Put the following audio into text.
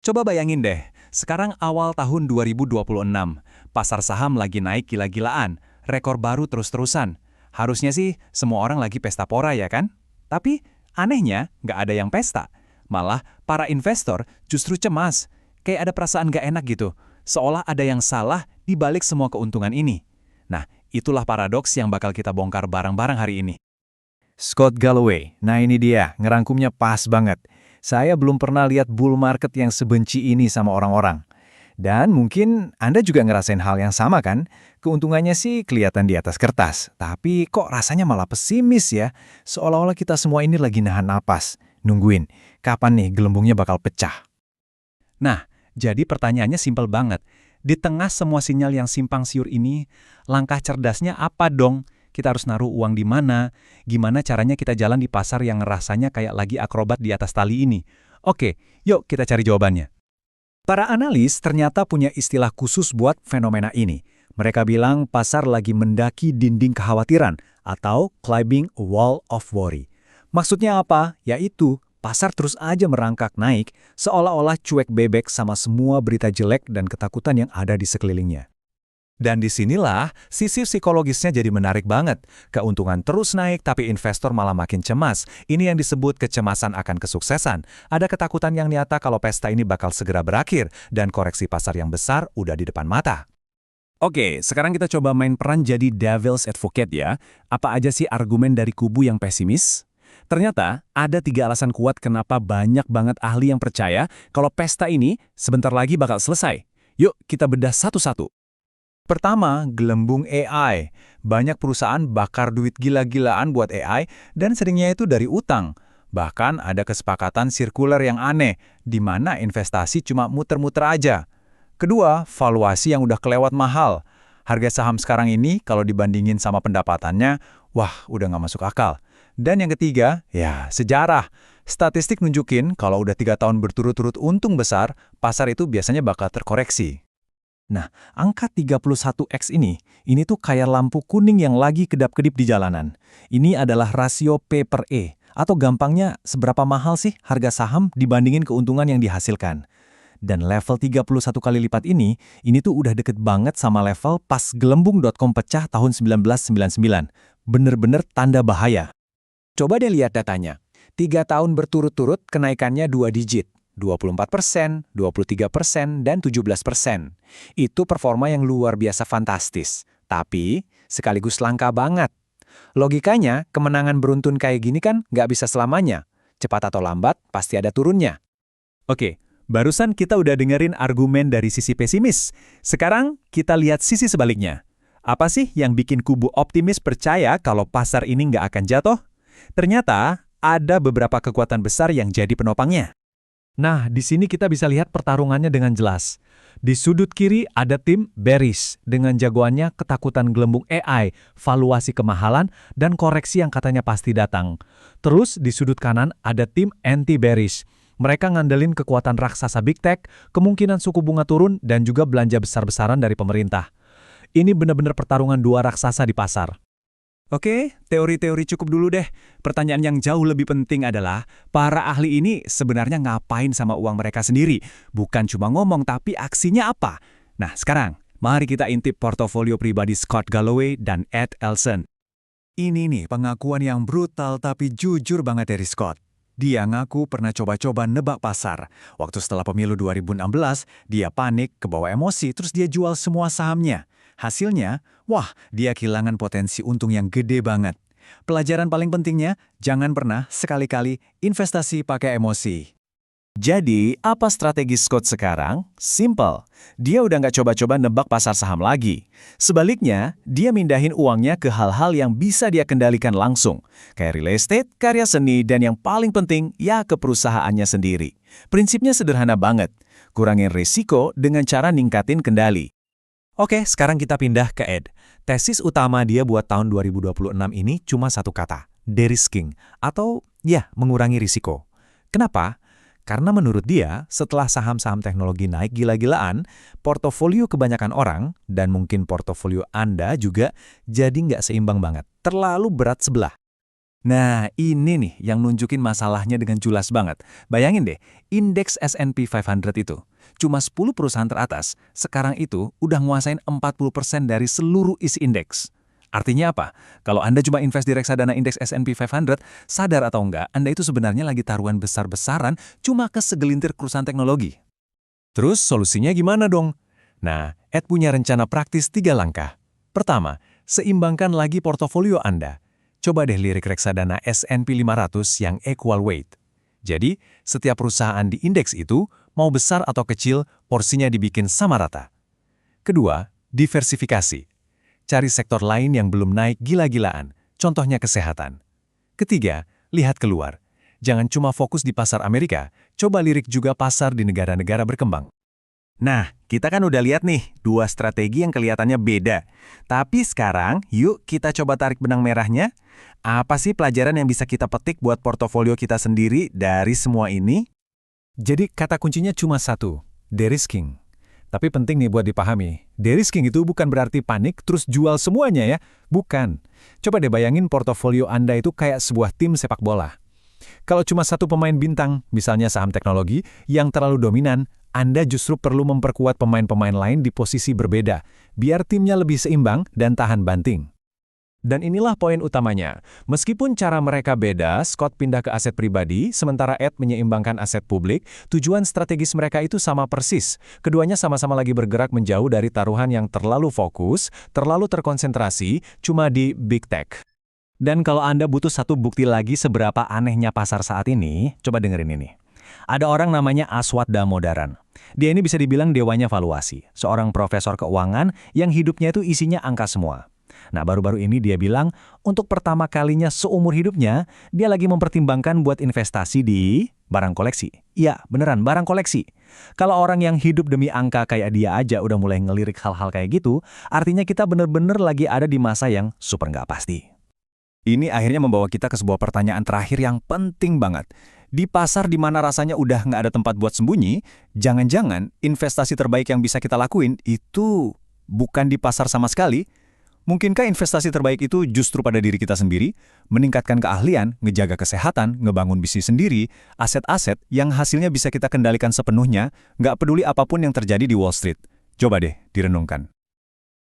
Coba bayangin deh, sekarang awal tahun 2026, pasar saham lagi naik gila-gilaan, rekor baru terus-terusan. Harusnya sih semua orang lagi pesta pora ya kan? Tapi anehnya nggak ada yang pesta. Malah para investor justru cemas. Kayak ada perasaan nggak enak gitu. Seolah ada yang salah di balik semua keuntungan ini. Nah, itulah paradoks yang bakal kita bongkar bareng-bareng hari ini. Scott Galloway. Nah ini dia, ngerangkumnya pas banget. Saya belum pernah lihat bull market yang sebenci ini sama orang-orang. Dan mungkin Anda juga ngerasain hal yang sama kan? Keuntungannya sih kelihatan di atas kertas, tapi kok rasanya malah pesimis ya? Seolah-olah kita semua ini lagi nahan napas, nungguin kapan nih gelembungnya bakal pecah. Nah, jadi pertanyaannya simpel banget. Di tengah semua sinyal yang simpang siur ini, langkah cerdasnya apa dong? Kita harus naruh uang di mana? Gimana caranya kita jalan di pasar yang rasanya kayak lagi akrobat di atas tali ini? Oke, yuk kita cari jawabannya. Para analis ternyata punya istilah khusus buat fenomena ini. Mereka bilang pasar lagi mendaki dinding kekhawatiran atau climbing a wall of worry. Maksudnya apa? Yaitu pasar terus aja merangkak naik seolah-olah cuek bebek sama semua berita jelek dan ketakutan yang ada di sekelilingnya. Dan disinilah sisi psikologisnya jadi menarik banget. Keuntungan terus naik tapi investor malah makin cemas. Ini yang disebut kecemasan akan kesuksesan. Ada ketakutan yang nyata kalau pesta ini bakal segera berakhir dan koreksi pasar yang besar udah di depan mata. Oke, sekarang kita coba main peran jadi devil's advocate ya. Apa aja sih argumen dari kubu yang pesimis? Ternyata ada 3 alasan kuat kenapa banyak banget ahli yang percaya kalau pesta ini sebentar lagi bakal selesai. Yuk kita bedah satu-satu. Pertama, gelembung AI. Banyak perusahaan bakar duit gila-gilaan buat AI dan seringnya itu dari utang. Bahkan ada kesepakatan sirkuler yang aneh, di mana investasi cuma muter-muter aja. Kedua, valuasi yang udah kelewat mahal. Harga saham sekarang ini kalau dibandingin sama pendapatannya, wah udah nggak masuk akal. Dan yang ketiga, ya sejarah. Statistik nunjukin kalau udah 3 tahun berturut-turut untung besar, pasar itu biasanya bakal terkoreksi. Nah, angka 31x ini tuh kayak lampu kuning yang lagi kedap-kedip di jalanan. Ini adalah rasio P per E, atau gampangnya seberapa mahal sih harga saham dibandingin keuntungan yang dihasilkan. Dan level 31 kali lipat ini tuh udah deket banget sama level pas gelembung.com pecah tahun 1999. Bener-bener tanda bahaya. Coba deh lihat datanya. 3 tahun berturut-turut kenaikannya 2 digit. 24%, 23%, dan 17%. Itu performa yang luar biasa fantastis, tapi sekaligus langka banget. Logikanya, kemenangan beruntun kayak gini kan nggak bisa selamanya. Cepat atau lambat, pasti ada turunnya. Oke, barusan kita udah dengerin argumen dari sisi pesimis. Sekarang kita lihat sisi sebaliknya. Apa sih yang bikin kubu optimis percaya kalau pasar ini nggak akan jatuh? Ternyata ada beberapa kekuatan besar yang jadi penopangnya. Nah, di sini kita bisa lihat pertarungannya dengan jelas. Di sudut kiri ada tim bearish dengan jagoannya ketakutan gelembung AI, valuasi kemahalan, dan koreksi yang katanya pasti datang. Terus di sudut kanan ada tim anti-bearish. Mereka ngandelin kekuatan raksasa big tech, kemungkinan suku bunga turun, dan juga belanja besar-besaran dari pemerintah. Ini benar-benar pertarungan dua raksasa di pasar. Oke, teori-teori cukup dulu deh. Pertanyaan yang jauh lebih penting adalah, para ahli ini sebenarnya ngapain sama uang mereka sendiri? Bukan cuma ngomong, tapi aksinya apa? Nah, sekarang, mari kita intip portofolio pribadi Scott Galloway dan Ed Elson. Ini nih pengakuan yang brutal tapi jujur banget dari Scott. Dia ngaku pernah coba-coba nebak pasar. Waktu setelah pemilu 2016, dia panik, kebawa emosi, terus dia jual semua sahamnya. Hasilnya, wah, dia kehilangan potensi untung yang gede banget. Pelajaran paling pentingnya, jangan pernah sekali-kali investasi pakai emosi. Jadi, apa strategi Scott sekarang? Simple. Dia udah nggak coba-coba nebak pasar saham lagi. Sebaliknya, dia mindahin uangnya ke hal-hal yang bisa dia kendalikan langsung. Kayak real estate, karya seni, dan yang paling penting, ya ke perusahaannya sendiri. Prinsipnya sederhana banget. Kurangin risiko dengan cara ningkatin kendali. Oke, sekarang kita pindah ke Ed. Tesis utama dia buat tahun 2026 ini cuma satu kata, de-risking, atau ya, mengurangi risiko. Kenapa? Karena menurut dia, setelah saham-saham teknologi naik gila-gilaan, portofolio kebanyakan orang, dan mungkin portofolio Anda juga, jadi nggak seimbang banget, terlalu berat sebelah. Nah, ini nih yang nunjukin masalahnya dengan jelas banget. Bayangin deh, indeks S&P 500 itu. Cuma 10 perusahaan teratas, sekarang itu udah nguasain 40% dari seluruh isi indeks. Artinya apa? Kalau Anda cuma invest di reksadana indeks S&P 500, sadar atau enggak, Anda itu sebenarnya lagi taruhan besar-besaran cuma ke segelintir perusahaan teknologi. Terus solusinya gimana dong? Nah, Ed punya rencana praktis 3 langkah. Pertama, seimbangkan lagi portofolio Anda. Coba deh lirik reksadana S&P 500 yang equal weight. Jadi, setiap perusahaan di indeks itu, mau besar atau kecil, porsinya dibikin sama rata. Kedua, diversifikasi. Cari sektor lain yang belum naik gila-gilaan, contohnya kesehatan. Ketiga, lihat keluar. Jangan cuma fokus di pasar Amerika, coba lirik juga pasar di negara-negara berkembang. Nah, kita kan udah lihat nih, dua strategi yang kelihatannya beda. Tapi sekarang, yuk kita coba tarik benang merahnya. Apa sih pelajaran yang bisa kita petik buat portofolio kita sendiri dari semua ini? Jadi kata kuncinya cuma satu, de-risking. Tapi penting nih buat dipahami, de-risking itu bukan berarti panik terus jual semuanya ya. Bukan. Coba deh bayangin portofolio Anda itu kayak sebuah tim sepak bola. Kalau cuma satu pemain bintang, misalnya saham teknologi, yang terlalu dominan, Anda justru perlu memperkuat pemain-pemain lain di posisi berbeda, biar timnya lebih seimbang dan tahan banting. Dan inilah poin utamanya. Meskipun cara mereka beda, Scott pindah ke aset pribadi, sementara Ed menyeimbangkan aset publik, tujuan strategis mereka itu sama persis. Keduanya sama-sama lagi bergerak menjauh dari taruhan yang terlalu fokus, terlalu terkonsentrasi, cuma di big tech. Dan kalau Anda butuh satu bukti lagi seberapa anehnya pasar saat ini, coba dengerin ini. Ada orang namanya Aswat Damodaran. Dia ini bisa dibilang dewanya valuasi, seorang profesor keuangan yang hidupnya itu isinya angka semua. Nah, baru-baru ini dia bilang, untuk pertama kalinya seumur hidupnya, dia lagi mempertimbangkan buat investasi di barang koleksi. Iya, beneran, barang koleksi. Kalau orang yang hidup demi angka kayak dia aja udah mulai ngelirik hal-hal kayak gitu, artinya kita bener-bener lagi ada di masa yang super nggak pasti. Ini akhirnya membawa kita ke sebuah pertanyaan terakhir yang penting banget. Di pasar di mana rasanya udah nggak ada tempat buat sembunyi, jangan-jangan investasi terbaik yang bisa kita lakuin itu bukan di pasar sama sekali. Mungkinkah investasi terbaik itu justru pada diri kita sendiri, meningkatkan keahlian, ngejaga kesehatan, ngebangun bisnis sendiri, aset-aset yang hasilnya bisa kita kendalikan sepenuhnya, nggak peduli apapun yang terjadi di Wall Street. Coba deh direnungkan.